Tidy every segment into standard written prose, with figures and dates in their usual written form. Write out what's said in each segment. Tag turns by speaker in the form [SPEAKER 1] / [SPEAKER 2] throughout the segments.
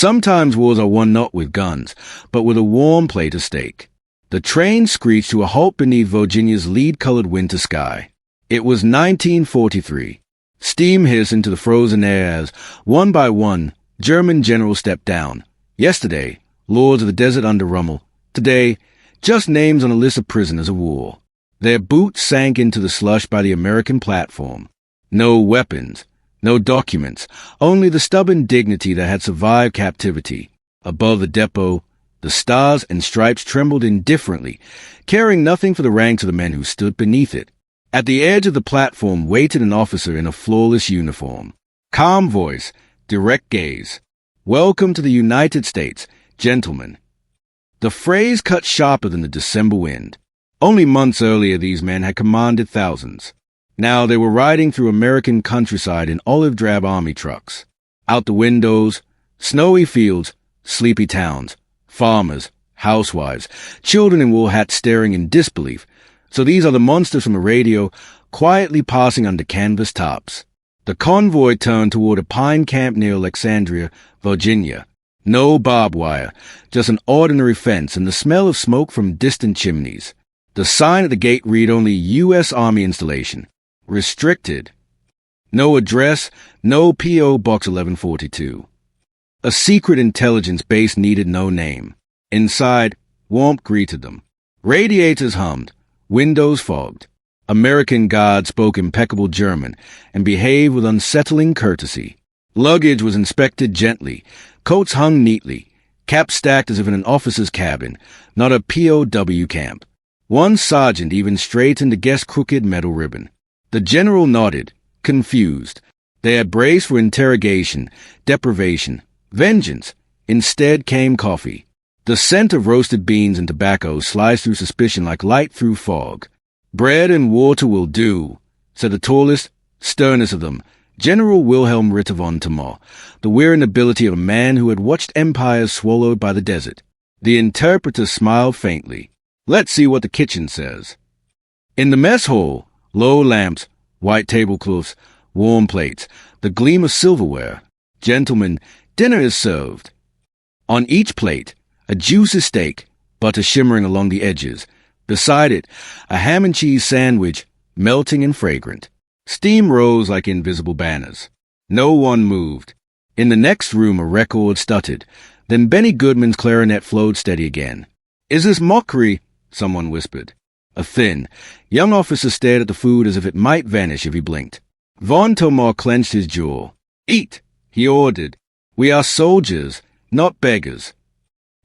[SPEAKER 1] Sometimes wars are won not with guns, but with a warm plate of steak. The train screeched to a halt beneath Virginia's lead-colored winter sky. It was 1943. Steam hissed into the frozen air as, one by one, German generals stepped down. Yesterday, lords of the desert under Rommel. Today, just names on a list of prisoners of war. Their boots sank into the slush by the American platform. No weapons, no documents, only the stubborn dignity that had survived captivity. Above the depot, the stars and stripes trembled indifferently, caring nothing for the ranks of the men who stood beneath it. At the edge of the platform waited an officer in a flawless uniform. Calm voice, direct gaze. "Welcome to the United States, gentlemen." The phrase cut sharper than the December wind. Only months earlier these men had commanded thousands. Now they were riding through American countryside in olive-drab army trucks. Out the windows, snowy fields, sleepy towns, farmers, housewives, children in wool hats staring in disbelief. So these are the monsters from the radio, quietly passing under canvas tops. The convoy turned toward a pine camp near Alexandria, Virginia. No barbed wire, just an ordinary fence and the smell of smoke from distant chimneys. The sign at the gate read only U.S. Army installation. Restricted. No address, no P.O. Box 1142. A secret intelligence base needed no name. Inside, warmth greeted them. Radiators hummed, windows fogged. American guards spoke impeccable German and behaved with unsettling courtesy. Luggage was inspected gently, coats hung neatly, caps stacked as if in an officer's cabin, not a POW camp. One sergeant even straightened a guest's crooked metal ribbon. The general nodded, confused. They had braced for interrogation, deprivation, vengeance. Instead came coffee. The scent of roasted beans and tobacco sliced through suspicion like light through fog. "Bread and water will do," said the tallest, sternest of them, General Wilhelm Ritter von Thoma, the weary nobility of a man who had watched empires swallowed by the desert. The interpreter smiled faintly. "Let's see what the kitchen says." In the mess hall, low lamps, white tablecloths, warm plates, the gleam of silverware. "Gentlemen, dinner is served." On each plate, a juicy steak, butter shimmering along the edges. Beside it, a ham and cheese sandwich, melting and fragrant. Steam rose like invisible banners. No one moved. In the next room a record stuttered. Then Benny Goodman's clarinet flowed steady again. "Is this mockery?" someone whispered. A thin, young officer stared at the food as if it might vanish if he blinked. Von Thoma clenched his jaw. "Eat," he ordered. "We are soldiers, not beggars."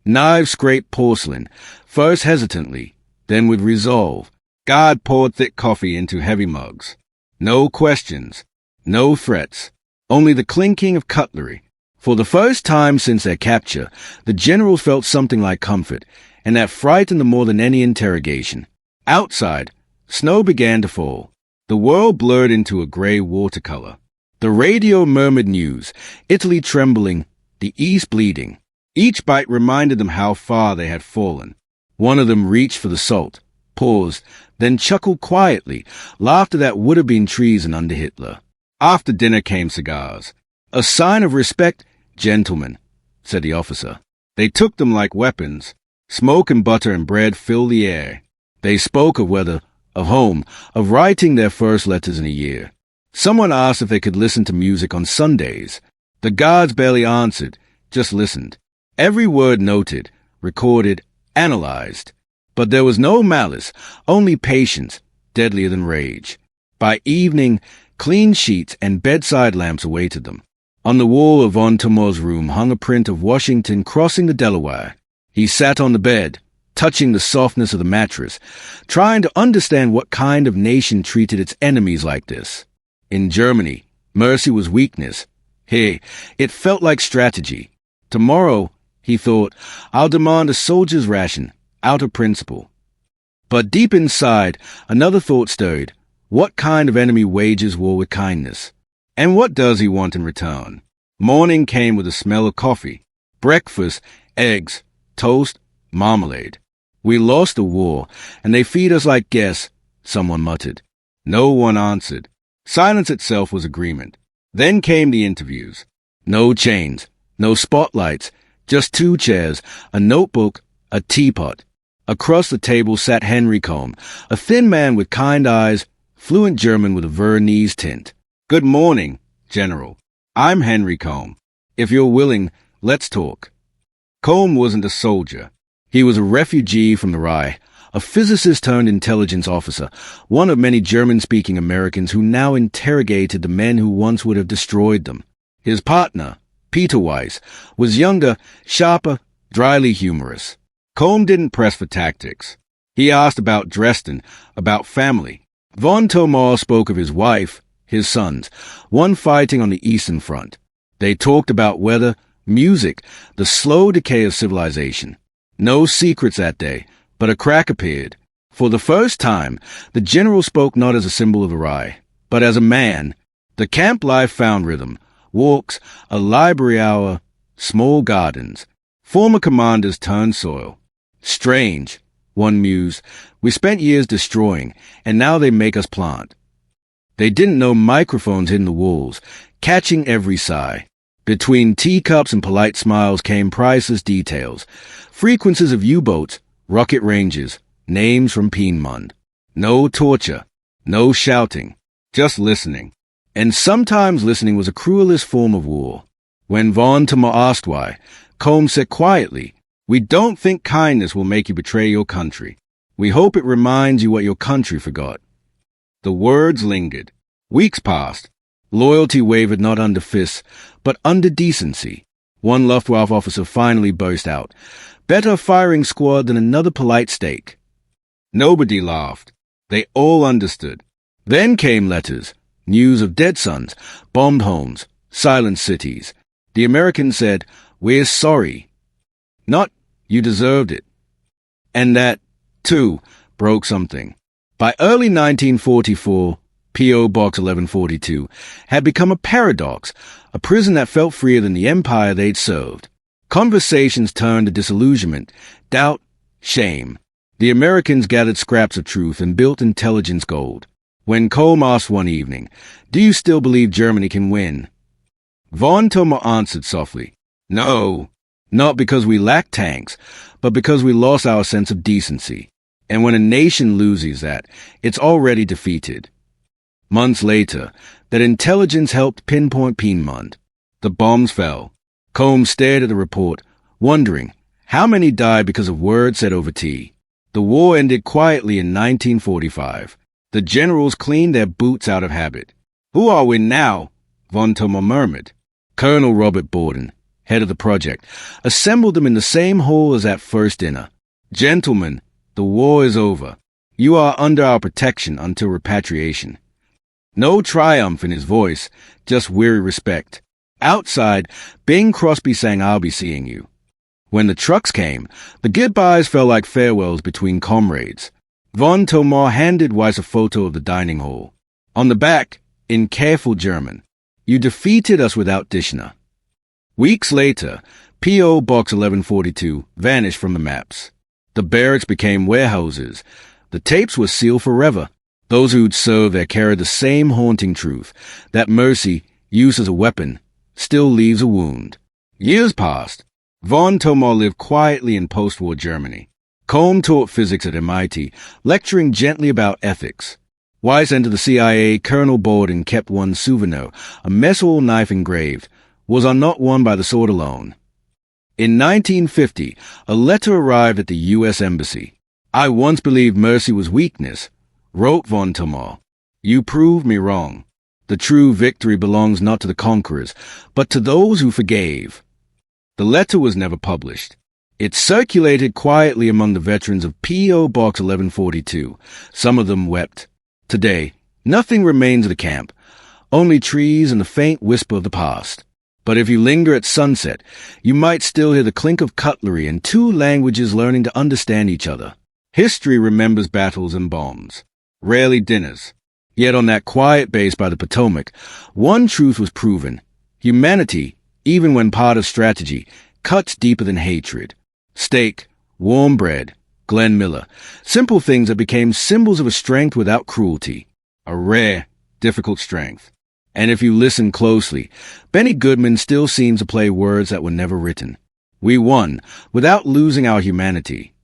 [SPEAKER 1] Knives scraped porcelain, first hesitantly, then with resolve. God poured thick coffee into heavy mugs. No questions, no threats, only the clinking of cutlery. For the first time since their capture, the generals felt something like comfort, and that frightened them more than any interrogation. Outside, snow began to fall. The world blurred into a gray watercolor. The radio murmured news, Italy trembling, the East bleeding. Each bite reminded them how far they had fallen. One of them reached for the salt, paused, then chuckled quietly, laughter that would have been treason under Hitler. After dinner came cigars. "A sign of respect, gentlemen," said the officer. They took them like weapons. Smoke and butter and bread filled the air. They spoke of weather, of home, of writing their first letters in a year. Someone asked if they could listen to music on Sundays. The guards barely answered, just listened. Every word noted, recorded, analyzed. But there was no malice, only patience, deadlier than rage. By evening, clean sheets and bedside lamps awaited them. On the wall of von Thoma's room hung a print of Washington crossing the Delaware. He sat on the bed, touching the softness of the mattress, trying to understand what kind of nation treated its enemies like this. In Germany, mercy was weakness. Here, it felt like strategy. Tomorrow, he thought, I'll demand a soldier's ration, out of principle. But deep inside, another thought stirred. What kind of enemy wages war with kindness? And what does he want in return? Morning came with the smell of coffee. Breakfast, eggs, toast, marmalade. "We lost the war, and they feed us like guests," someone muttered. No one answered. Silence itself was agreement. Then came the interviews. No chains, No spotlights, just 2 chairs, a notebook, a teapot. Across the table sat Henry Combe, a thin man with kind eyes, fluent German with a Viennese tint. "Good morning, General. I'm Henry Combe. If you're willing, let's talk." Combe wasn't a soldier. He was a refugee from the Reich, a physicist-turned-intelligence officer, one of many German-speaking Americans who now interrogated the men who once would have destroyed them. His partner, Peter Weiss, was younger, sharper, dryly humorous. Combe didn't press for tactics. He asked about Dresden, about family. Von Thomar spoke of his wife, his sons, one fighting on the Eastern Front. They talked about weather, music, the slow decay of civilization. No secrets that day, but a crack appeared. For the first time, the general spoke not as a symbol of the Reich, but as a man. The camp life found rhythm. Walks, a library hour, small gardens. Former commanders turned soil. "Strange," one mused. "We spent years destroying, and now they make us plant." They didn't know microphones hid in the walls, catching every sigh. Between teacups and polite smiles came priceless details. Frequencies of U-boats, rocket ranges, names from Piedmont. No torture, no shouting, just listening. And sometimes listening was a cruelest form of war. When Von Thomar asked why, Combe said quietly, "We don't think kindness will make you betray your country. We hope it reminds you what your country forgot." The words lingered. Weeks passed. Loyalty wavered not under fists, but under decency. One Luftwaffe officer finally burst out, "Better a firing squad than another polite steak." Nobody laughed. They all understood. Then came letters, news of dead sons, bombed homes, silent cities. The Americans said, "We're sorry." Not, "You deserved it." And that, too, broke something. By early 1944, P.O. Box 1142 had become a paradox, a prison that felt freer than the empire they'd served. Conversations turned to disillusionment, doubt, shame. The Americans gathered scraps of truth and built intelligence gold. When Combe asked one evening, "Do you still believe Germany can win?" Von Thomar answered softly, "No, not because we lack tanks, but because we lost our sense of decency. And when a nation loses that, it's already defeated." Months later, that intelligence helped pinpoint Piedmont. The bombs fell. Combe stared at the report, wondering, how many died because of words said over tea? The war ended quietly in 1945. The generals cleaned their boots out of habit. "Who are we now?" Von Thomar murmured. Colonel Robert Borden, head of the project, assembled them in the same hall as that first dinner. "Gentlemen, the war is over. You are under our protection until repatriation." No triumph in his voice, just weary respect. Outside, Bing Crosby sang "I'll Be Seeing You." When the trucks came, the goodbyes felt like farewells between comrades. Von Thomar handed Weiss a photo of the dining hall. On the back, in careful German, "You defeated us without Dishner." Weeks later, P.O. Box 1142 vanished from the maps. The barracks became warehouses. The tapes were sealed forever. Those who'd served there carried the same haunting truth, that mercy, used as a weapon, still leaves a wound. Years passed. Von Thomar lived quietly in post-war Germany. Combe taught physics at MIT, lecturing gently about ethics. Weiss entered the CIA. Colonel Borden kept one souvenir, a mess hall knife engraved, "Was I not won by the sword alone." In 1950, a letter arrived at the U.S. Embassy. "I once believed mercy was weakness," wrote Von Thomar. "You proved me wrong. The true victory belongs not to the conquerors, but to those who forgave." The letter was never published. It circulated quietly among the veterans of P.O. Box 1142. Some of them wept. Today, nothing remains of the camp, only trees and the faint whisper of the past. But if you linger at sunset, you might still hear the clink of cutlery and 2 languages learning to understand each other. History remembers battles and bombs, rarely dinners. Yet on that quiet base by the Potomac, one truth was proven. Humanity, even when part of strategy, cuts deeper than hatred. Steak, warm bread, Glenn Miller, simple things that became symbols of a strength without cruelty. A rare, difficult strength. And if you listen closely, Benny Goodman still seems to play words that were never written. We won, without losing our humanity.